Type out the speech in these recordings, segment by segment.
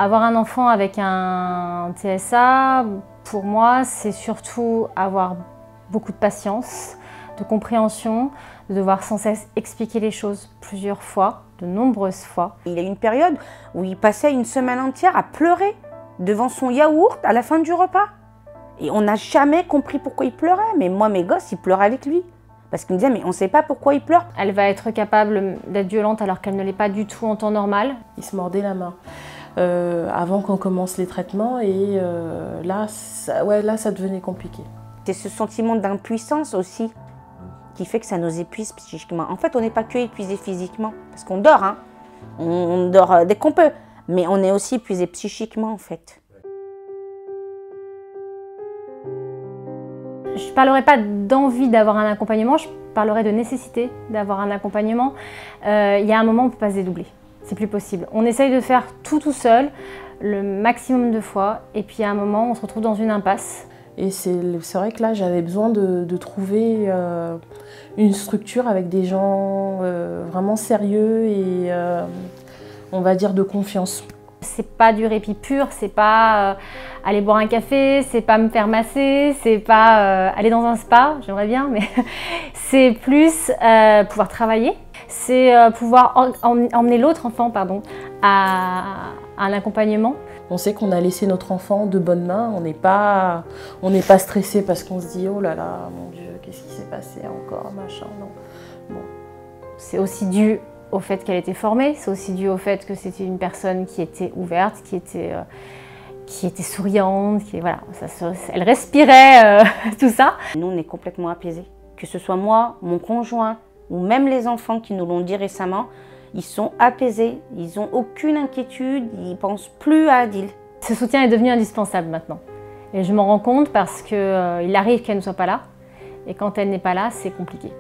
Avoir un enfant avec un TSA, pour moi, c'est surtout avoir beaucoup de patience, de compréhension, de devoir sans cesse expliquer les choses plusieurs fois, de nombreuses fois. Il y a une période où il passait une semaine entière à pleurer devant son yaourt à la fin du repas. Et on n'a jamais compris pourquoi il pleurait. Mais moi, mes gosses, ils pleuraient avec lui. Parce qu'ils me disaient, mais on ne sait pas pourquoi il pleure. Elle va être capable d'être violente alors qu'elle ne l'est pas du tout en temps normal. Il se mordait la main avant qu'on commence les traitements et là, ça devenait compliqué. C'est ce sentiment d'impuissance aussi qui fait que ça nous épuise psychiquement. En fait, on n'est pas que épuisé physiquement, parce qu'on dort, hein. On dort dès qu'on peut, mais on est aussi épuisé psychiquement en fait. Je ne parlerai pas d'envie d'avoir un accompagnement, je parlerai de nécessité d'avoir un accompagnement. Il y a un moment où on ne peut pas se dédoubler, c'est plus possible. On essaye de faire tout seul, le maximum de fois, et puis à un moment on se retrouve dans une impasse. Et c'est vrai que là j'avais besoin de trouver une structure avec des gens vraiment sérieux et on va dire de confiance. C'est pas du répit pur, c'est pas aller boire un café, c'est pas me faire masser, c'est pas aller dans un spa, j'aimerais bien, mais c'est plus pouvoir travailler, c'est pouvoir emmener l'autre enfant à un accompagnement. On sait qu'on a laissé notre enfant de bonnes mains, on n'est pas stressé parce qu'on se dit oh là là, mon Dieu, qu'est-ce qui s'est passé encore, machin, non. Bon. C'est aussi dû au fait qu'elle était formée, c'est aussi dû au fait que c'était une personne qui était ouverte, qui était souriante, voilà, elle respirait tout ça. Nous, on est complètement apaisés. Que ce soit moi, mon conjoint ou même les enfants qui nous l'ont dit récemment, ils sont apaisés, ils n'ont aucune inquiétude, ils ne pensent plus à Adil. Ce soutien est devenu indispensable maintenant. Et je m'en rends compte parce qu'il arrive qu'elle ne soit pas là. Et quand elle n'est pas là, c'est compliqué.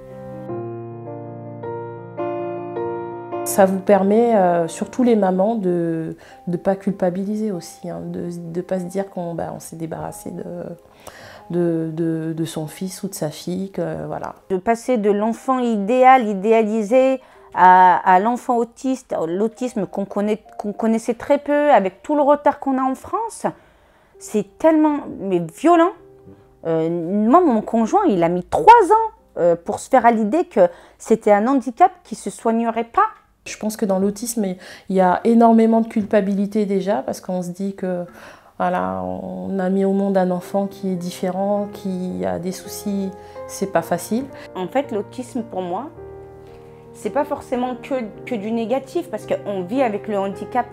Ça vous permet, surtout les mamans, de ne pas culpabiliser aussi, hein, de ne pas se dire qu'on s'est débarrassé de son fils ou de sa fille. Voilà. De passer de l'enfant idéal, idéalisé, à l'enfant autiste, l'autisme qu'on connaissait très peu, avec tout le retard qu'on a en France, c'est tellement violent. Moi, mon conjoint, il a mis 3 ans pour se faire à l'idée que c'était un handicap qui ne se soignerait pas. Je pense que dans l'autisme, il y a énormément de culpabilité déjà, parce qu'on se dit que voilà, on a mis au monde un enfant qui est différent, qui a des soucis, c'est pas facile. En fait, l'autisme pour moi, c'est pas forcément que du négatif, parce qu'on vit avec le handicap.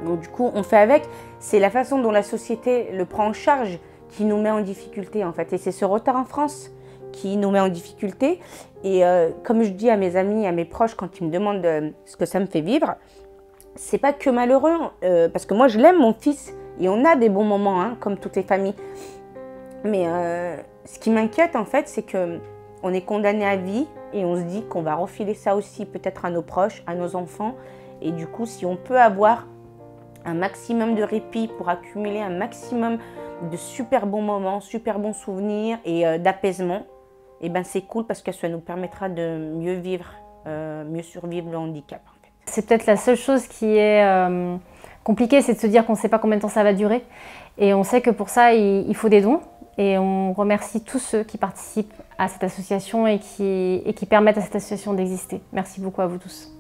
Donc du coup, on fait avec. C'est la façon dont la société le prend en charge qui nous met en difficulté en fait. Et c'est ce retard en France qui nous met en difficulté. Et comme je dis à mes amis, à mes proches, quand ils me demandent ce que ça me fait vivre, c'est pas que malheureux, parce que moi je l'aime mon fils, et on a des bons moments, hein, comme toutes les familles. Mais ce qui m'inquiète en fait, c'est qu'on est condamné à vie, et on se dit qu'on va refiler ça aussi peut-être à nos proches, à nos enfants. Et du coup, si on peut avoir un maximum de répit pour accumuler un maximum de super bons moments, super bons souvenirs et d'apaisement, et ben c'est cool parce que ça nous permettra de mieux vivre, mieux survivre le handicap. En fait. C'est peut-être la seule chose qui est compliquée, c'est de se dire qu'on ne sait pas combien de temps ça va durer. Et on sait que pour ça, il faut des dons. Et on remercie tous ceux qui participent à cette association et qui permettent à cette association d'exister. Merci beaucoup à vous tous.